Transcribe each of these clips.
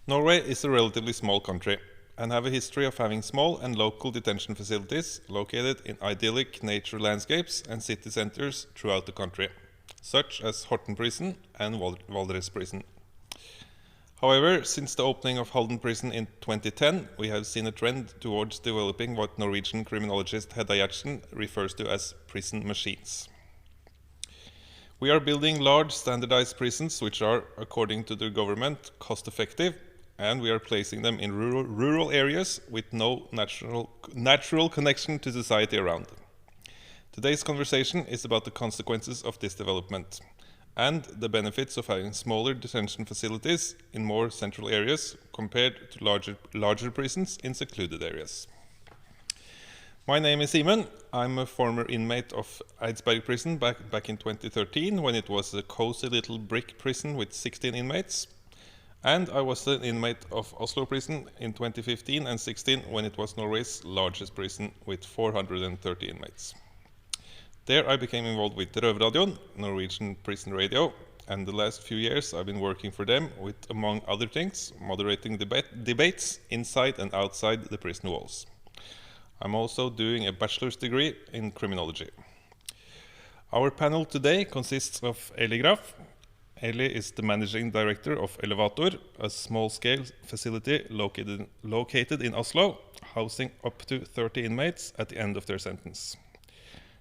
Norway is a relatively small country and have a history of having small and local detention facilities located in idyllic nature landscapes and city centers throughout the country, such as Horten Prison and Valdres Prison. However, since the opening of Halden Prison in 2010, we have seen a trend towards developing what Norwegian criminologist Hedda Gjertsen refers to as prison machines. We are building large standardized prisons which are, according to the government, cost-effective, and we are placing them in rural areas with no natural connection to society around. Today's conversation is about the consequences of this development and the benefits of having smaller detention facilities in more central areas compared to larger prisons in secluded areas. My name is Simon. I'm a former inmate of Eidsberg prison back in 2013 when it was a cozy little brick prison with 16 inmates. And I was an inmate of Oslo prison in 2015 and 16 when it was Norway's largest prison with 430 inmates. There I became involved with Røverradioen, Norwegian prison radio, and the last few years I've been working for them with, among other things, moderating debates inside and outside the prison walls. I'm also doing a bachelor's degree in criminology. Our panel today consists of Eli Graff. Eli is the managing director of Elevator, a small-scale facility located in Oslo, housing up to 30 inmates at the end of their sentence.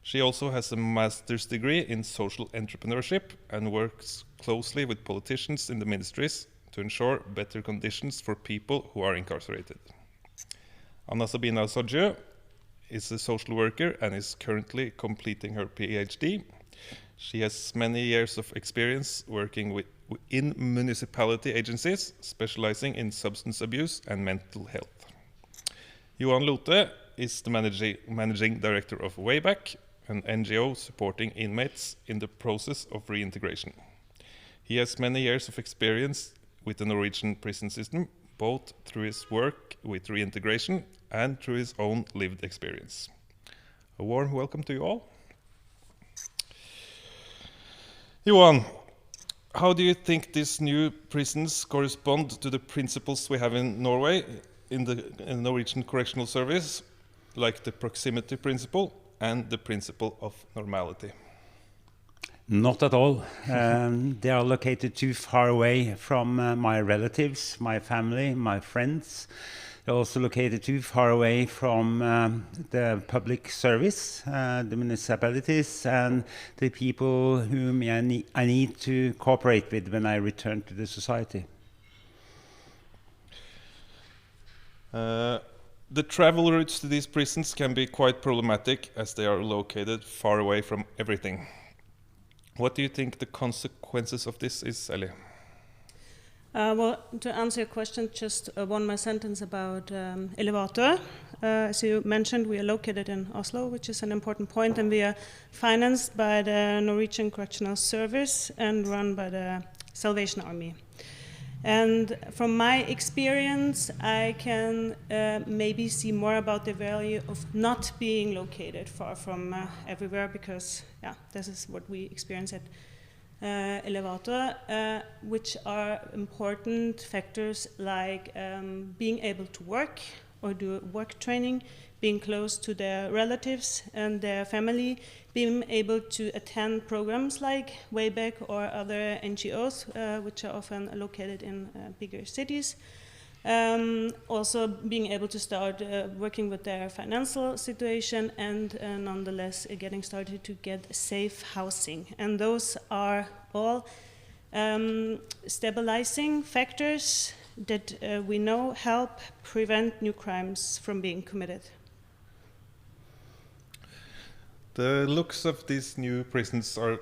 She also has a master's degree in social entrepreneurship and works closely with politicians in the ministries to ensure better conditions for people who are incarcerated. Anna Sabina Sodjø is a social worker and is currently completing her PhD. She has many years of experience working in municipality agencies, specializing in substance abuse and mental health. Johan Lothe is the managing director of Wayback, an NGO supporting inmates in the process of reintegration. He has many years of experience with the Norwegian prison system, both through his work with reintegration and through his own lived experience. A warm welcome to you all. Johan, how do you think these new prisons correspond to the principles we have in Norway in the Norwegian Correctional Service, like the proximity principle and the principle of normality? Not at all. They are located too far away from my relatives, my family, my friends. They're also located too far away from the public service, the municipalities, and the people whom I need to cooperate with when I return to the society. The travel routes to these prisons can be quite problematic as they are located far away from everything. What do you think the consequences of this is, Eli? Well, to answer your question, just one more sentence about Elevator. As you mentioned, we are located in Oslo, which is an important point, and we are financed by the Norwegian Correctional Service and run by the Salvation Army. And from my experience, I can maybe see more about the value of not being located far from everywhere, because this is what we experience at Elevator, which are important factors like being able to work or do work training, being close to their relatives and their family, being able to attend programs like Wayback or other NGOs, which are often located in bigger cities. Also being able to start working with their financial situation and nonetheless getting started to get safe housing. And those are all stabilizing factors that we know help prevent new crimes from being committed. The looks of these new prisons are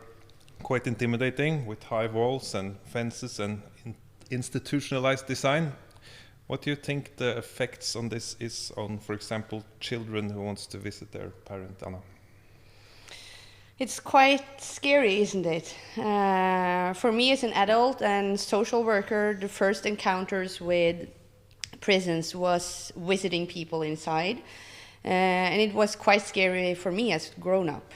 quite intimidating, with high walls and fences and institutionalized design. What do you think the effects on this is on, for example, children who wants to visit their parent, Anna? It's quite scary, isn't it? For me as an adult and social worker, the first encounters with prisons was visiting people inside. And it was quite scary for me as a grown-up.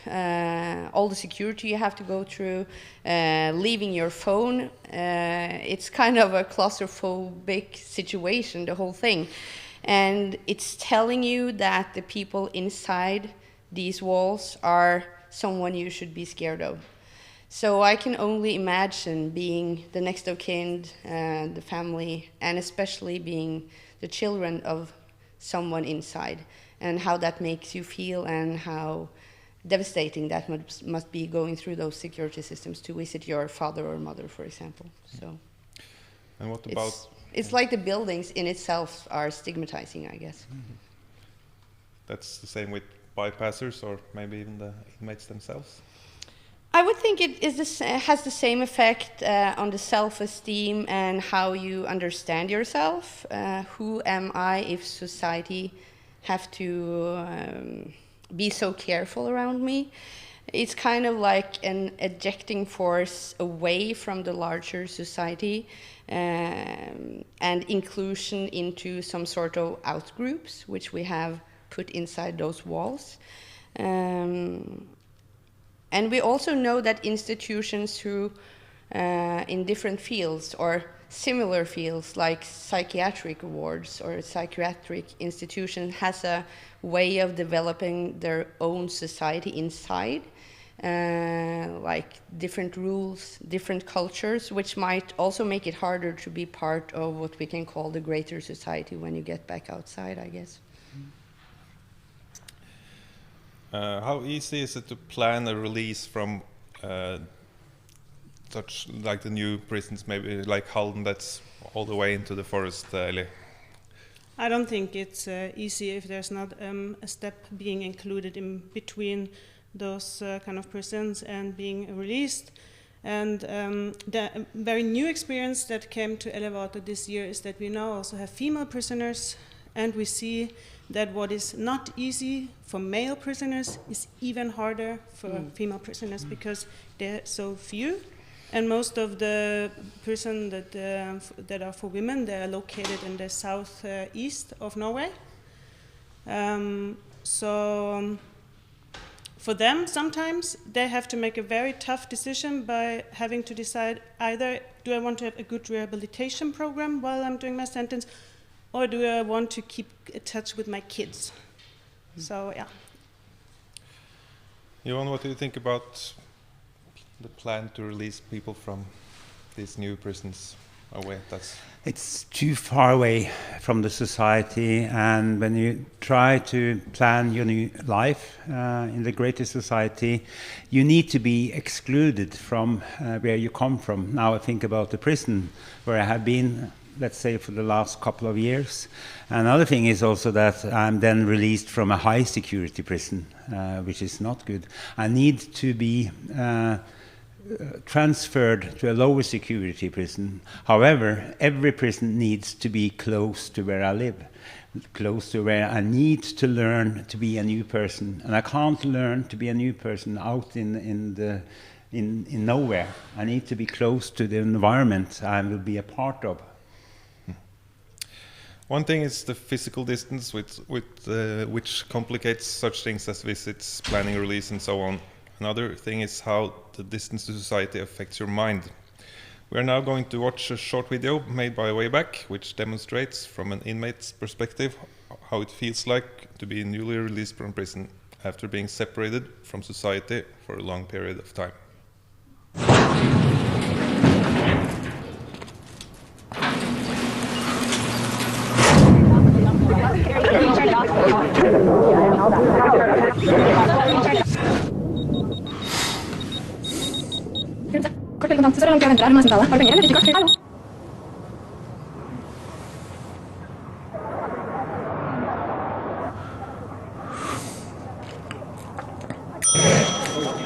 All the security you have to go through, leaving your phone, it's kind of a claustrophobic situation, the whole thing. And it's telling you that the people inside these walls are someone you should be scared of. So I can only imagine being the next of kin, the family, and especially being the children of someone inside, and how that makes you feel and how devastating that must be going through those security systems to visit your father or mother, for example. So, and what about... It's like the buildings in itself are stigmatizing, I guess. Mm-hmm. That's the same with bypassers or maybe even the inmates themselves? I would think it has the same effect on the self-esteem and how you understand yourself. Who am I if society have to be so careful around me? It's kind of like an ejecting force away from the larger society and inclusion into some sort of outgroups, which we have put inside those walls. And we also know that institutions who, in different fields or similar fields like psychiatric wards or psychiatric institution has a way of developing their own society inside, like different rules, different cultures, which might also make it harder to be part of what we can call the greater society when you get back outside, I guess. How easy is it to plan a release from such like the new prisons, maybe like Halden, that's all the way into the forest, Eli? I don't think it's easy if there's not a step being included in between those kind of prisons and being released. And the very new experience that came to Elevator this year is that we now also have female prisoners, and we see that what is not easy for male prisoners is even harder for female prisoners because they're so few. And most of the prisons that are for women, they are located in the southeast of Norway. So for them, sometimes they have to make a very tough decision by having to decide either, do I want to have a good rehabilitation program while I'm doing my sentence, or do I want to keep in touch with my kids? So, yeah. Johan, what do you think about the plan to release people from these new prisons away? It's too far away from the society, and when you try to plan your new life in the greater society, you need to be excluded from where you come from. Now I think about the prison where I have been, let's say, for the last couple of years. Another thing is also that I'm then released from a high security prison, which is not good. I need to be transferred to a lower security prison. However, every prison needs to be close to where I live, close to where I need to learn to be a new person. And I can't learn to be a new person out in nowhere. I need to be close to the environment I will be a part of. One thing is the physical distance, which complicates such things as visits, planning release, and so on. Another thing is how the distance to society affects your mind. We are now going to watch a short video made by Wayback, which demonstrates from an inmate's perspective how it feels like to be newly released from prison after being separated from society for a long period of time. Kort veldig kontant, så langt jeg venter her, hvor mange sentrale. Har du penger, eller? Kort, hallo?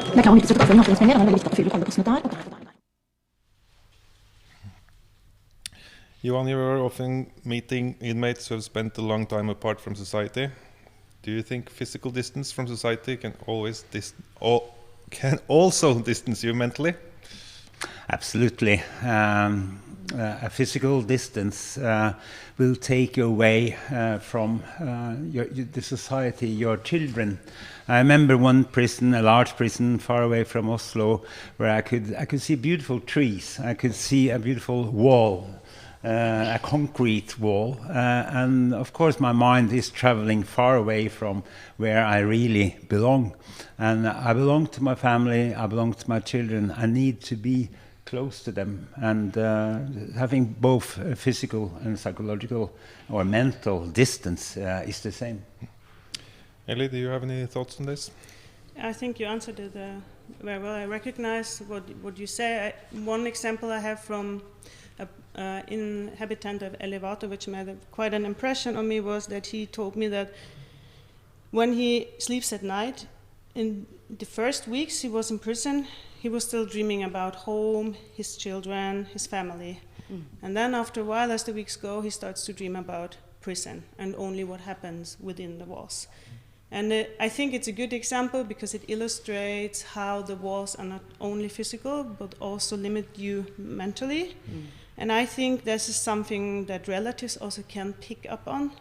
Jeg er klar over hyppig støtte for overføringspenger, og den er veldig viktig at du fyller alle postene der, og der. Johan, you are often meeting inmates who have spent a long time apart from society. Do you think physical distance from society can also distance you mentally? Absolutely. a physical distance will take away from the society, your children. I remember one prison, a large prison far away from Oslo, where I could see beautiful trees. I could see a beautiful wall, a concrete wall, and of course my mind is traveling far away from where I really belong. And I belong to my family, I belong to my children. I need to be close to them, and having both physical and psychological or mental distance is the same. Ellie, do you have any thoughts on this? I think you answered it very well. I recognize what you say. One example I have from an inhabitant of Elevator, which made quite an impression on me, was that he told me that when he sleeps at night, in the first weeks he was in prison, he was still dreaming about home, his children, his family. And then after a while, as the weeks go, he starts to dream about prison and only what happens within the walls. And I think it's a good example because it illustrates how the walls are not only physical, but also limit you mentally. And I think this is something that relatives also can pick up on,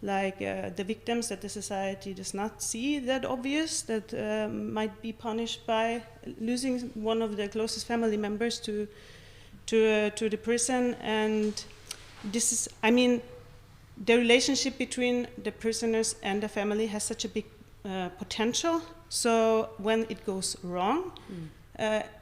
like the victims that the society does not see that obvious, that might be punished by losing one of their closest family members to the prison. And this is, I mean, the relationship between the prisoners and the family has such a big potential. So when it goes wrong,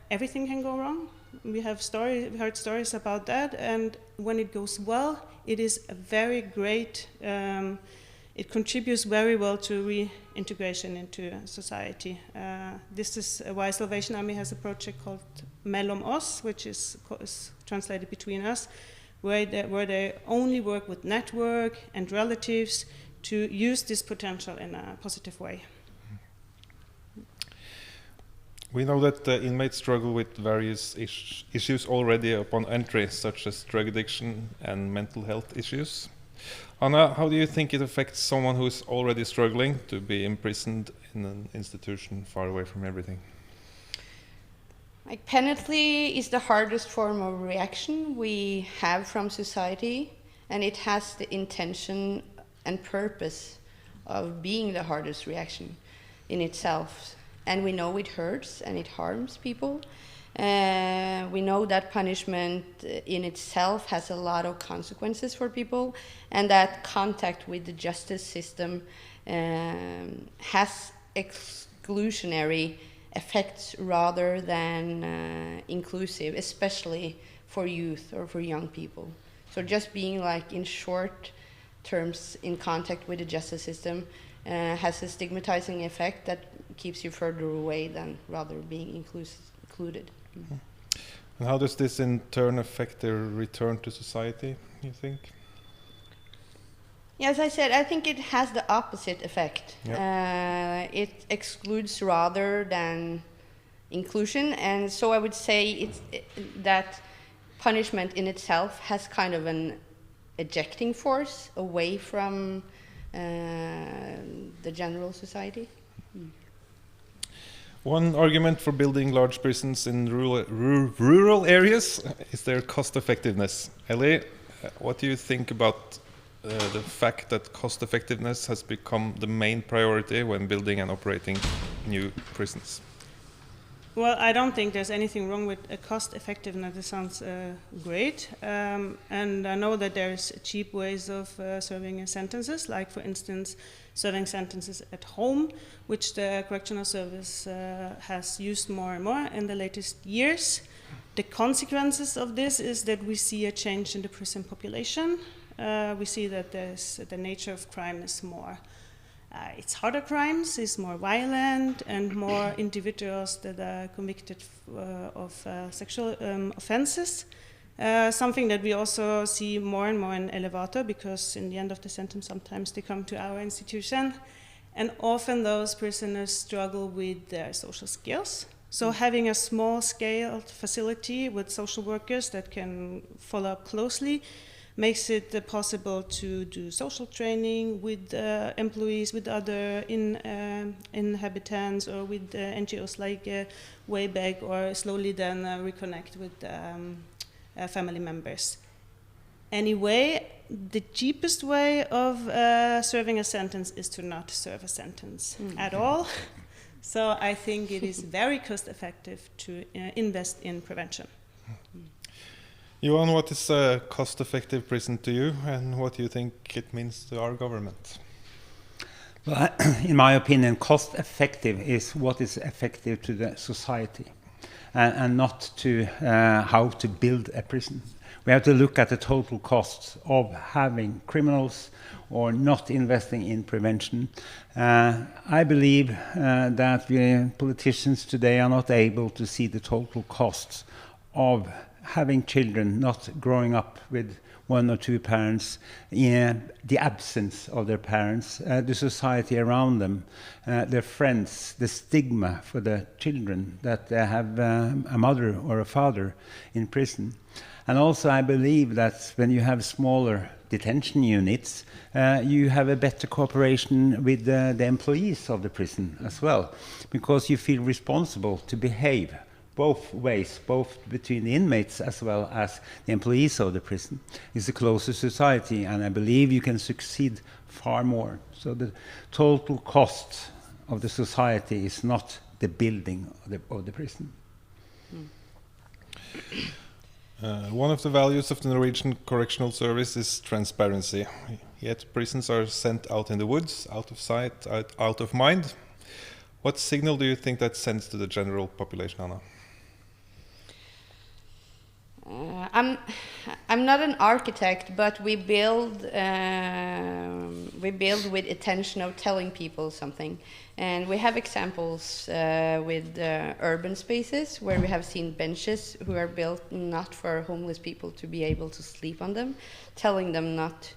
everything can go wrong. We heard stories about that. And when it goes well, it is a very great, it contributes very well to reintegration into society. This is why Salvation Army has a project called Mellom oss, which is translated between us, where they only work with network and relatives to use this potential in a positive way. We know that inmates struggle with various issues already upon entry, such as drug addiction and mental health issues. Anna, how do you think it affects someone who is already struggling to be imprisoned in an institution far away from everything? Like, penalty is the hardest form of reaction we have from society, and it has the intention and purpose of being the hardest reaction in itself. And we know it hurts and it harms people. We know that punishment in itself has a lot of consequences for people, and that contact with the justice system has exclusionary effects rather than inclusive, especially for youth or for young people. So just being like in short terms in contact with the justice system has a stigmatizing effect that keeps you further away than rather being included. And how does this in turn affect their return to society, you think? Yeah, as I said, I think it has the opposite effect. Yep. It excludes rather than inclusion, and so I would say that punishment in itself has kind of an ejecting force away from the general society. One argument for building large prisons in rural areas is their cost effectiveness. Ellie, what do you think about the fact that cost effectiveness has become the main priority when building and operating new prisons? Well, I don't think there's anything wrong with cost effectiveness. It sounds great. And I know that there's cheap ways of serving sentences, like, for instance, serving sentences at home, which the correctional service has used more and more in the latest years. The consequences of this is that we see a change in the prison population. We see that the nature of crime is more, it's harder crimes, it's more violent, and more individuals that are convicted of sexual offenses. Something that we also see more and more in Elevator, because in the end of the sentence sometimes they come to our institution, and often those prisoners struggle with their social skills. So having a small-scale facility with social workers that can follow up closely makes it possible to do social training with employees, with other inhabitants, or with NGOs like Wayback, or slowly then reconnect with family members. Anyway, the cheapest way of serving a sentence is to not serve a sentence at all. So I think it is very cost effective to invest in prevention. Johan, what is a cost-effective prison to you, and what do you think it means to our government? Well, in my opinion, cost-effective is what is effective to the society, and not to how to build a prison. We have to look at the total costs of having criminals or not investing in prevention. I believe that we politicians today are not able to see the total costs of having children not growing up with one or two parents, the absence of their parents, the society around them, their friends, the stigma for the children that they have a mother or a father in prison. And also I believe that when you have smaller detention units, you have a better cooperation with the employees of the prison as well, because you feel responsible to behave both ways, both between the inmates as well as the employees of the prison. It's a closer society, and I believe you can succeed far more. So the total cost of the society is not the building of the prison. One of the values of the Norwegian Correctional Service is transparency. Yet prisons are sent out in the woods, out of sight, out of mind. What signal do you think that sends to the general population, Anna? I'm not an architect, but we build with intention of telling people something, and we have examples with urban spaces where we have seen benches who are built not for homeless people to be able to sleep on them, telling them not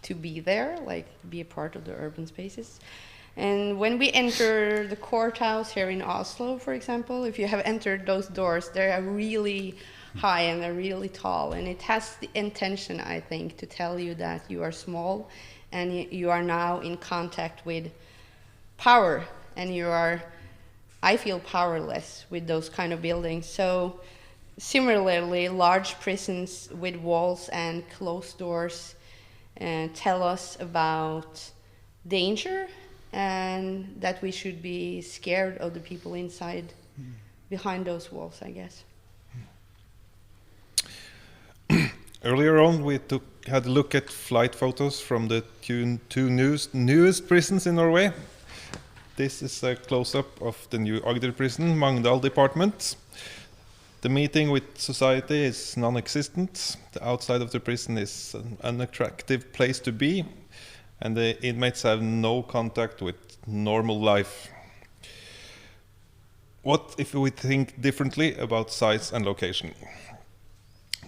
to be there, like be a part of the urban spaces. And when we enter the courthouse here in Oslo, for example, if you have entered those doors, they are really high and they're really tall, and it has the intention, I think, to tell you that you are small and you are now in contact with power, and you are, I feel, powerless with those kind of buildings. So similarly, large prisons with walls and closed doors tell us about danger, and that we should be scared of the people inside behind those walls, I guess. Earlier on, we had a look at flight photos from the two newest prisons in Norway. This is a close-up of the new Agder prison, Magndal department. The meeting with society is non-existent. The outside of the prison is an unattractive place to be, and the inmates have no contact with normal life. What if we think differently about size and location?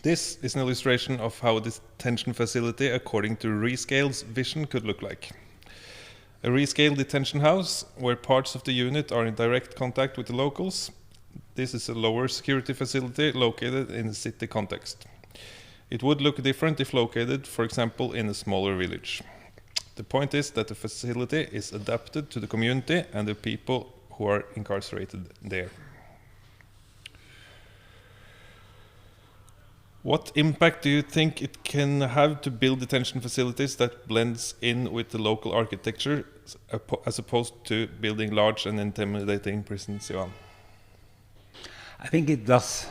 This is an illustration of how a detention facility, according to RESCALE's vision, could look like. A rescaled detention house, where parts of the unit are in direct contact with the locals. This is a lower security facility located in a city context. It would look different if located, for example, in a smaller village. The point is that the facility is adapted to the community and the people who are incarcerated there. What impact do you think it can have to build detention facilities that blends in with the local architecture as opposed to building large and intimidating prisons, Johan? I think it does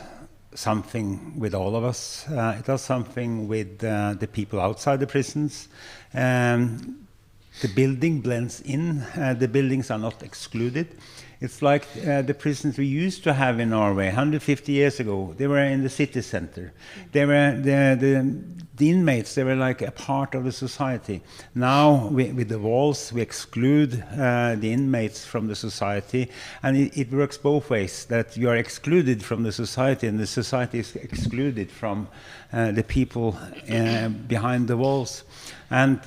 something with all of us. It does something with the people outside the prisons. The building blends in. The buildings are not excluded. It's like the prisons we used to have in Norway 150 years ago. They were in the city center. They were the inmates. They were like a part of the society. Now, with the walls, we exclude the inmates from the society, and it works both ways. That you are excluded from the society, and the society is excluded from the people behind the walls. And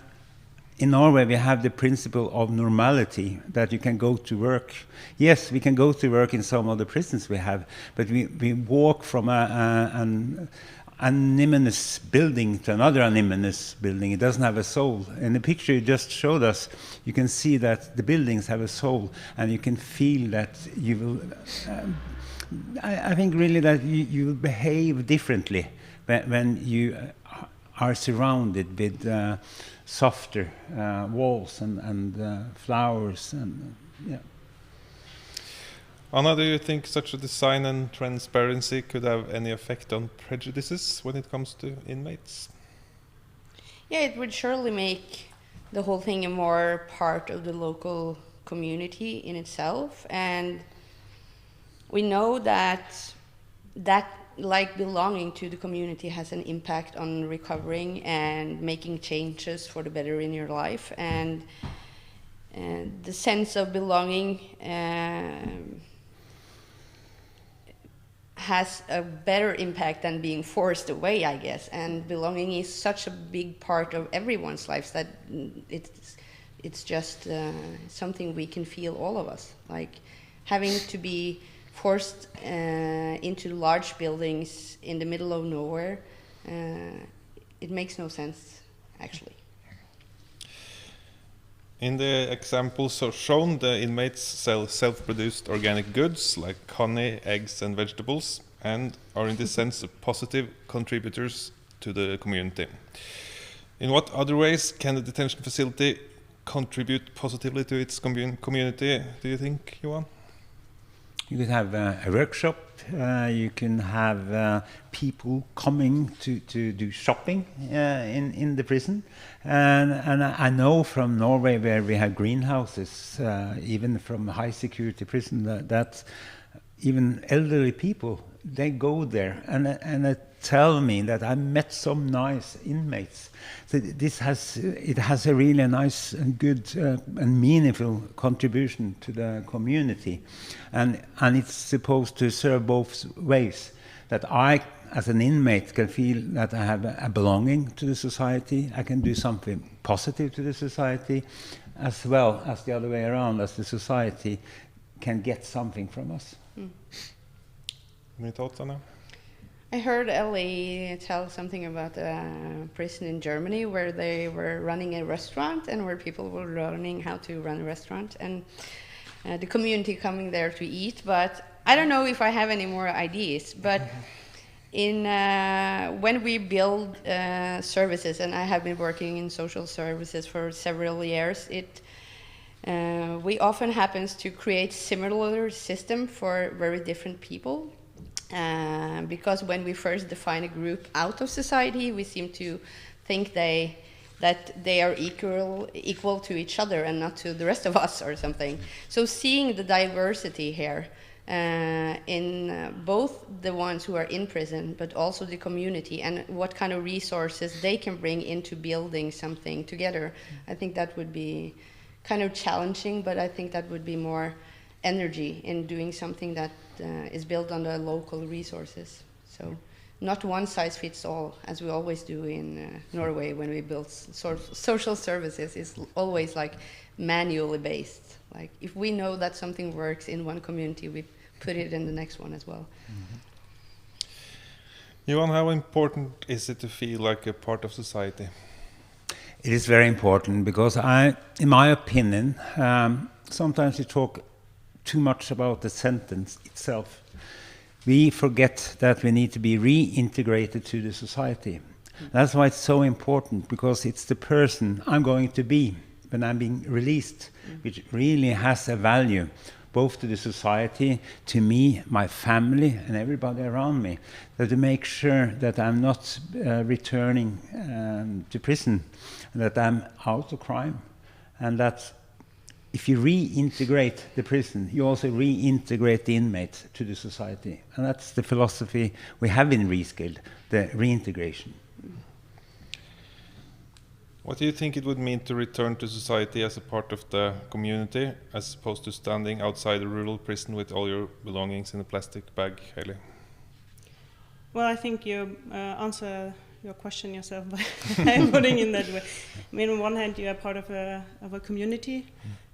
in Norway, we have the principle of normality, that you can go to work. Yes, we can go to work in some of the prisons we have, but we walk from an anonymous building to another anonymous building. It doesn't have a soul. In the picture you just showed us, you can see that the buildings have a soul, and you can feel that you will... I think really that you will behave differently when you are surrounded with softer walls and flowers and yeah. Anna, do you think such a design and transparency could have any effect on prejudices when it comes to inmates? Yeah, it would surely make the whole thing a more part of the local community in itself. And we know that like belonging to the community has an impact on recovering and making changes for the better in your life. And the sense of belonging has a better impact than being forced away, I guess. And belonging is such a big part of everyone's lives that it's just something we can feel, all of us. Like having to be forced into large buildings in the middle of nowhere, it makes no sense, actually. In the examples shown, the inmates sell self-produced organic goods like honey, eggs and vegetables, and are in this sense positive contributors to the community. In what other ways can the detention facility contribute positively to its community, do you think, Johan? You could have a workshop, you can have people coming to do shopping in the prison. And I know from Norway, where we have greenhouses, even from a high security prison, that even elderly people, they go there and they tell me that I met some nice inmates. So it has a really nice and good and meaningful contribution to the community, and it's supposed to serve both ways. That I, as an inmate, can feel that I have a belonging to the society. I can do something positive to the society, as well as the other way around, as the society can get something from us. Any thoughts, Anna? I heard Ellie tell something about a prison in Germany where they were running a restaurant and where people were learning how to run a restaurant, and the community coming there to eat. But I don't know if I have any more ideas. But when we build services, and I have been working in social services for several years, we often happens to create similar system for very different people. Because when we first define a group out of society, we seem to think that they are equal to each other and not to the rest of us or something. So seeing the diversity here in both the ones who are in prison, but also the community, and what kind of resources they can bring into building something together, I think that would be kind of challenging, but I think that would be more energy in doing something that is built on the local resources. So not one size fits all, as we always do in Norway when we build social services. It's always like manually based. Like if we know that something works in one community, we put it in the next one as well. Mm-hmm. Johan, how important is it to feel like a part of society? It is very important because in my opinion, sometimes we talk too much about the sentence itself. We forget that we need to be reintegrated to the society. That's why it's so important, because it's the person I'm going to be when I'm being released, which really has a value, both to the society, to me, my family, and everybody around me. So to make sure that I'm not returning to prison, that I'm out of crime, and that if you reintegrate the prison, you also reintegrate the inmates to the society. And that's the philosophy we have in RESCALED, the reintegration. What do you think it would mean to return to society as a part of the community, as opposed to standing outside a rural prison with all your belongings in a plastic bag, Hailey? Well, I think you answer your question yourself by putting in that way. I mean, on one hand, you are part of a community,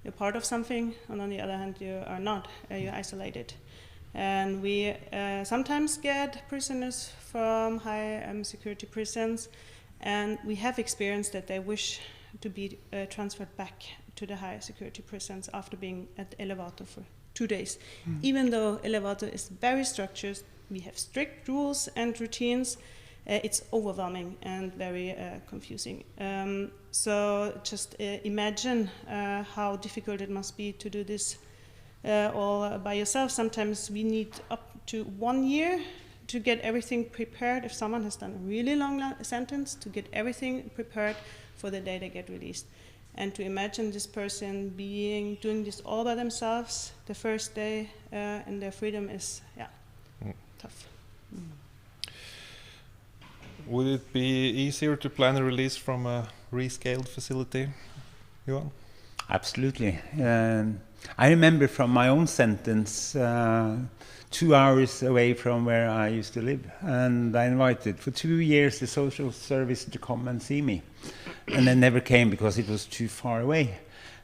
you're part of something, and on the other hand, you are not. You're isolated. And we sometimes get prisoners from high security prisons, and we have experienced that they wish to be transferred back to the high security prisons after being at Elevator for 2 days. Even though Elevator is very structured, we have strict rules and routines, it's overwhelming and very confusing. So just imagine how difficult it must be to do this all by yourself. Sometimes we need up to 1 year to get everything prepared. If someone has done a really long sentence, to get everything prepared for the day they get released. And to imagine this person doing this all by themselves the first day in their freedom is, tough. Would it be easier to plan a release from a rescaled facility, Johan? Absolutely. I remember from my own sentence, 2 hours away from where I used to live, and I invited for 2 years the social service to come and see me, and they never came because it was too far away.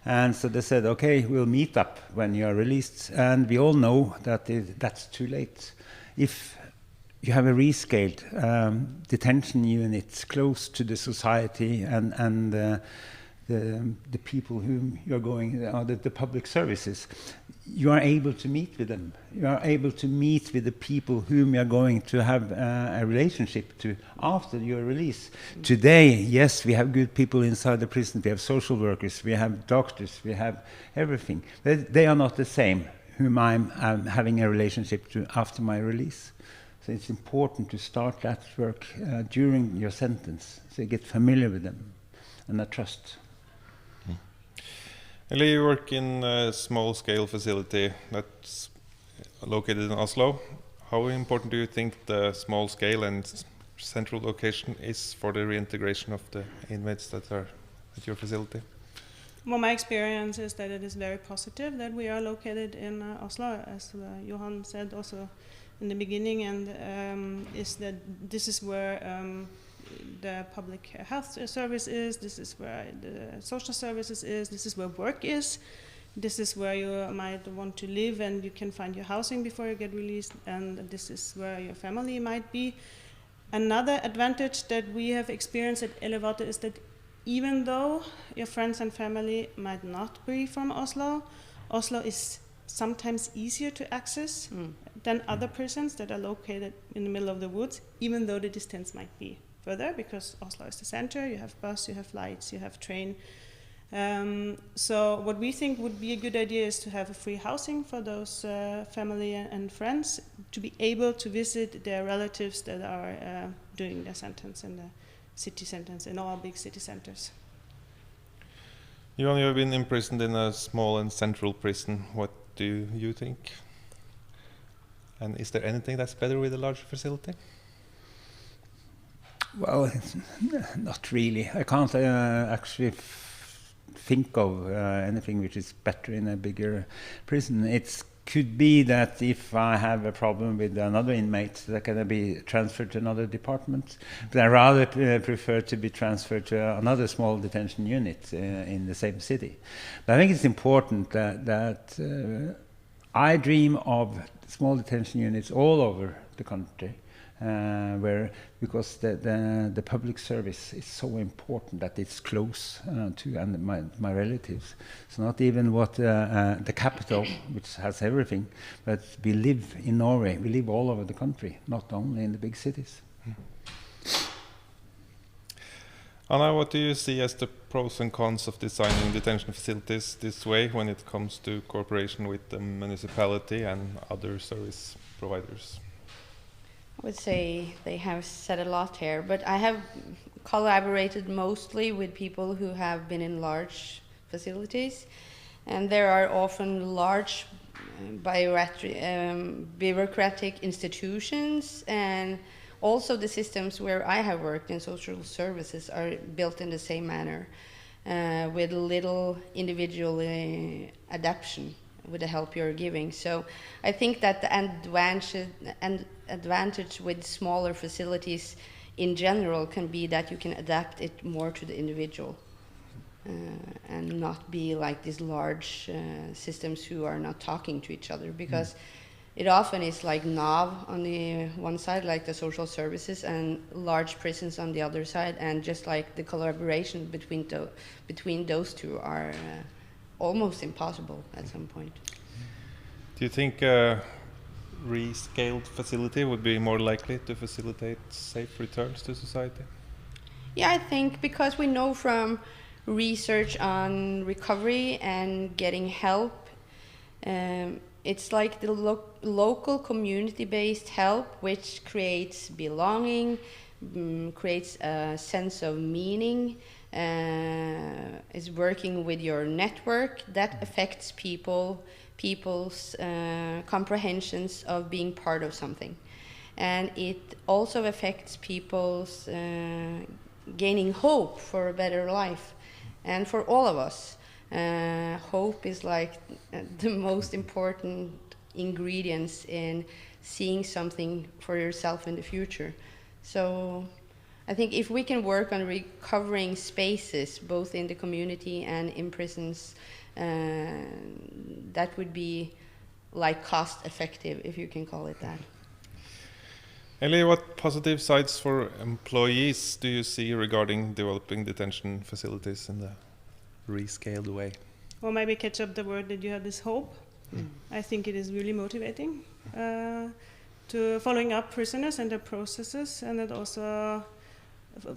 And so they said, okay, we'll meet up when you are released. And we all know that that's too late. If you have a rescaled detention unit close to the society and the people whom you're going, the public services, you are able to meet with them. You are able to meet with the people whom you're going to have a relationship to after your release. Today, yes, we have good people inside the prison. We have social workers, we have doctors, we have everything. They are not the same whom I'm having a relationship to after my release. So it's important to start that work during your sentence, so you get familiar with them and that trust. Eli, you work in a small-scale facility that's located in Oslo. How important do you think the small scale and central location is for the reintegration of the inmates that are at your facility? Well, my experience is that it is very positive that we are located in Oslo, as Johan said also in the beginning, and is that this is where the public health service is, this is where the social services is, this is where work is, this is where you might want to live and you can find your housing before you get released, and this is where your family might be. Another advantage that we have experienced at Elevator is that even though your friends and family might not be from Oslo, Oslo is sometimes easier to access than other prisons that are located in the middle of the woods, even though the distance might be further, because Oslo is the center, you have bus, you have flights, you have train. So what we think would be a good idea is to have a free housing for those family and friends, to be able to visit their relatives that are doing their sentence in the city sentence, in all big city centers. Johan, you have been imprisoned in a small and central prison. What do you think? And is there anything that's better with a larger facility? Well, not really. I can't actually think of anything which is better in a bigger prison. It could be that if I have a problem with another inmate, that can be transferred to another department. But I rather prefer to be transferred to another small detention unit in the same city. But I think it's important that I dream of small detention units all over the country. Because the public service is so important that it's close to and my relatives. It's not even what the capital, which has everything, but we live in Norway. We live all over the country, not only in the big cities. Anna, what do you see as the pros and cons of designing detention facilities this way when it comes to cooperation with the municipality and other service providers? I would say they have said a lot here, but I have collaborated mostly with people who have been in large facilities, and there are often large bureaucratic institutions, and also the systems where I have worked in social services are built in the same manner, with little individual adaptation with the help you're giving. So I think that the advantage with smaller facilities in general can be that you can adapt it more to the individual and not be like these large systems who are not talking to each other, because it often is like NAV on the one side, like the social services, and large prisons on the other side, and just like the collaboration between those two are almost impossible at some point. Do you think rescaled facility would be more likely to facilitate safe returns to society? Yeah, I think because we know from research on recovery and getting help, it's like the local community-based help which creates belonging, creates a sense of meaning, is working with your network that affects people's comprehensions of being part of something. And it also affects people's gaining hope for a better life. And for all of us, hope is like the most important ingredients in seeing something for yourself in the future. So I think if we can work on recovering spaces, both in the community and in prisons, that would be like cost effective, if you can call it that. Ellie, what positive sides for employees do you see regarding developing detention facilities in the rescaled way? Or maybe catch up the word that you have this hope. I think it is really motivating to following up prisoners and their processes, and that also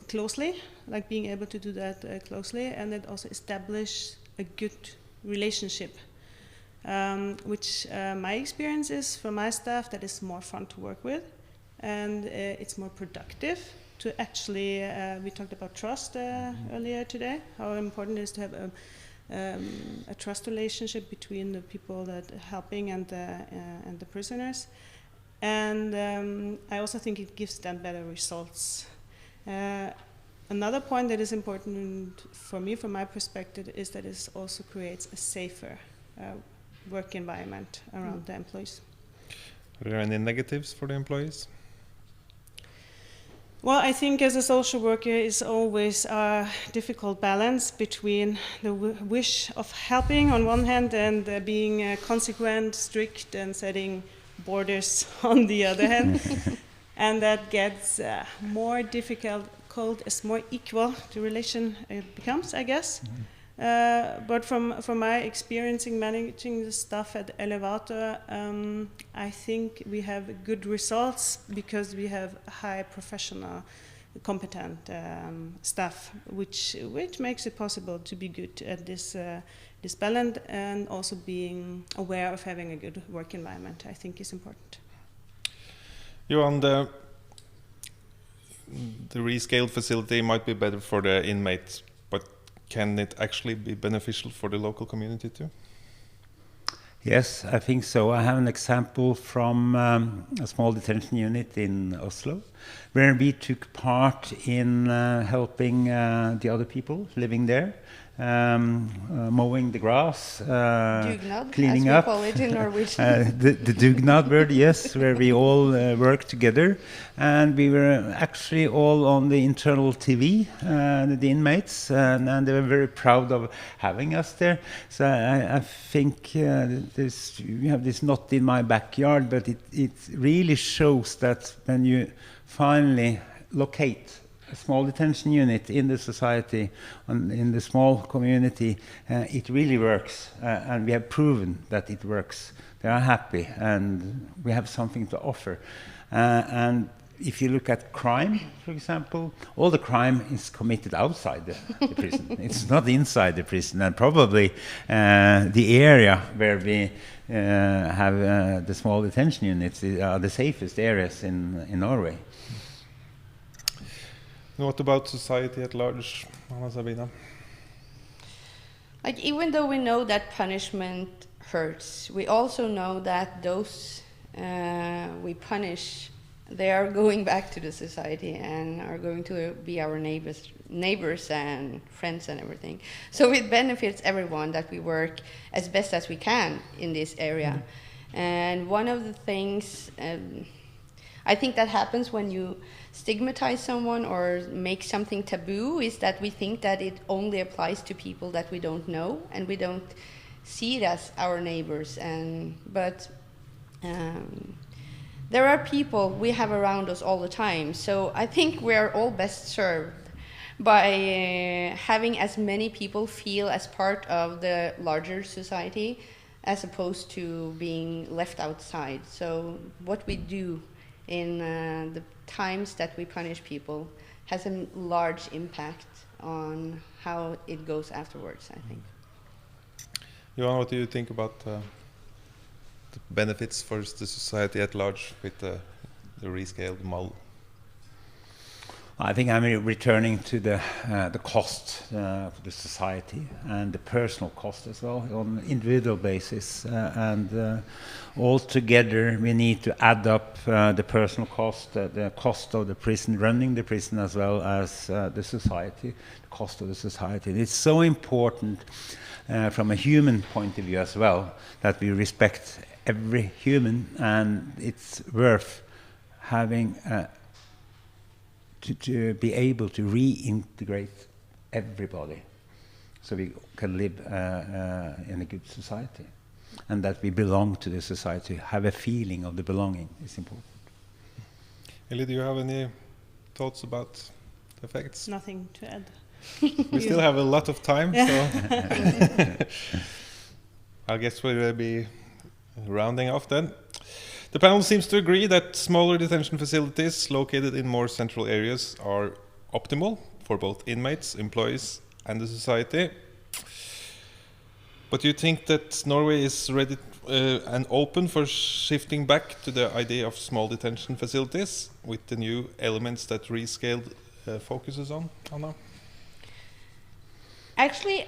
closely, like being able to do that closely, and that also establish a good relationship, which my experience is for my staff that is more fun to work with. And it's more productive to actually, we talked about trust earlier today, how important it is to have a trust relationship between the people that are helping and the prisoners. And I also think it gives them better results. Another point that is important for me, from my perspective, is that it also creates a safer work environment around the employees. Are there any negatives for the employees? Well, I think as a social worker, it's always a difficult balance between the wish of helping on one hand and being consequent, strict, and setting borders on the other hand. And that gets more difficult as more equal the relation becomes, I guess. But from my experience in managing the stuff at Elevator, I think we have good results because we have high professional, competent staff, which makes it possible to be good at this balance, and also being aware of having a good work environment, I think is important. Johan, the rescaled facility might be better for the inmates, but can it actually be beneficial for the local community too? Yes, I think so. I have an example from a small detention unit in Oslo, where we took part in helping the other people living there, mowing the grass, Dugnad, cleaning as up. we call it in Norwegian. The Dugnad word, yes, where we all work together. And we were actually all on the internal TV, the inmates, and they were very proud of having us there. So I think we have this not in my backyard, but it really shows that when you finally locate a small detention unit in the society, in the small community, it really works, and we have proven that it works. They are happy, and we have something to offer. And if you look at crime, for example, all the crime is committed outside the prison. It's not inside the prison, and probably the area where we have the small detention units are the safest areas in Norway. What about society at large, Anna Sabina? Like, even though we know that punishment hurts, we also know that those we punish, they are going back to the society and are going to be our neighbors and friends and everything. So it benefits everyone that we work as best as we can in this area. And one of the things I think that happens when you stigmatize someone or make something taboo is that we think that it only applies to people that we don't know, and we don't see it as our neighbors. But there are people we have around us all the time. So I think we are all best served by having as many people feel as part of the larger society as opposed to being left outside. So what we do in the times that we punish people has a large impact on how it goes afterwards, I think. Johan, what do you think about the benefits for the society at large with the rescaled model? I think I'm returning to the cost for the society and the personal cost as well on an individual basis. And all together we need to add up the personal cost, the cost of the prison, running the prison, as well as the society, the cost of the society. And it's so important from a human point of view as well that we respect every human, and it's worth having to be able to reintegrate everybody so we can live in a good society, and that we belong to the society, have a feeling of the belonging is important. Ellie, do you have any thoughts about the effects? Nothing to add. We still have a lot of time, so I guess we will be rounding off then. The panel seems to agree that smaller detention facilities located in more central areas are optimal for both inmates, employees, and the society. But you think that Norway is ready and open for shifting back to the idea of small detention facilities with the new elements that Rescaled focuses on, Anna? Actually,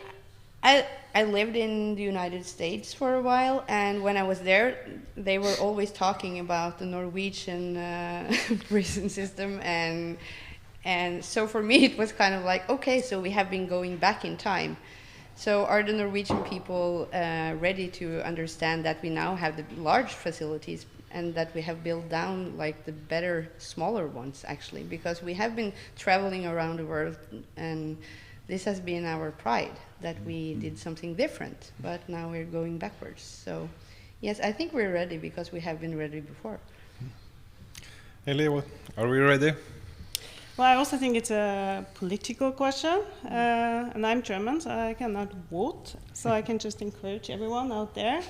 I lived in the United States for a while, and when I was there, they were always talking about the Norwegian prison system, and so for me it was kind of like, okay, so we have been going back in time. So are the Norwegian people ready to understand that we now have the large facilities and that we have built down like the better, smaller ones actually, because we have been traveling around the world, and this has been our pride that we did something different, but now we're going backwards. So yes, I think we're ready because we have been ready before. Ellie, are we ready? Well, I also think it's a political question, and I'm German, so I cannot vote, so I can just encourage everyone out there.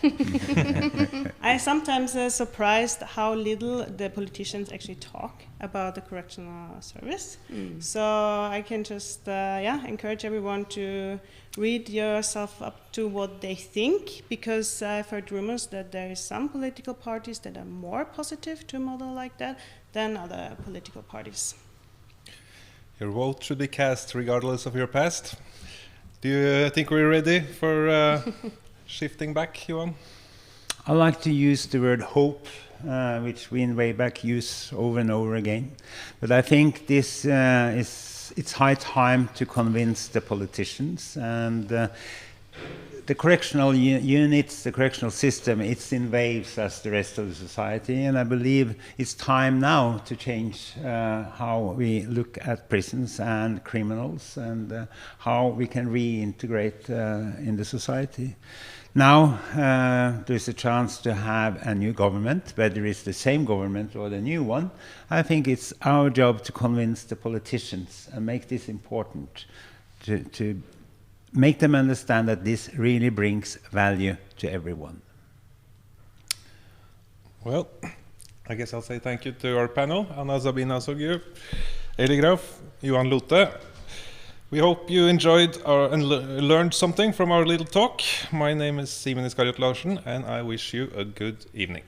I sometimes surprised how little the politicians actually talk about the correctional service. So I can just encourage everyone to read yourself up to what they think, because I've heard rumors that there is some political parties that are more positive to a model like that than other political parties. Your vote should be cast regardless of your past. Do you think we're ready for shifting back, Johan? I like to use the word hope, which we in Wayback use over and over again. But I think this it's high time to convince the politicians, and the correctional units, the correctional system, it's in waves as the rest of the society, and I believe it's time now to change how we look at prisons and criminals, and how we can reintegrate in the society. Now there's a chance to have a new government, whether it's the same government or the new one. I think it's our job to convince the politicians and make this important, to make them understand that this really brings value to everyone. Well, I guess I'll say thank you to our panel, Anna Sabina Sogju, Eli Graf, Johan Lothe. We hope you enjoyed and learned something from our little talk. My name is Simen Iskariot Larsen, and I wish you a good evening.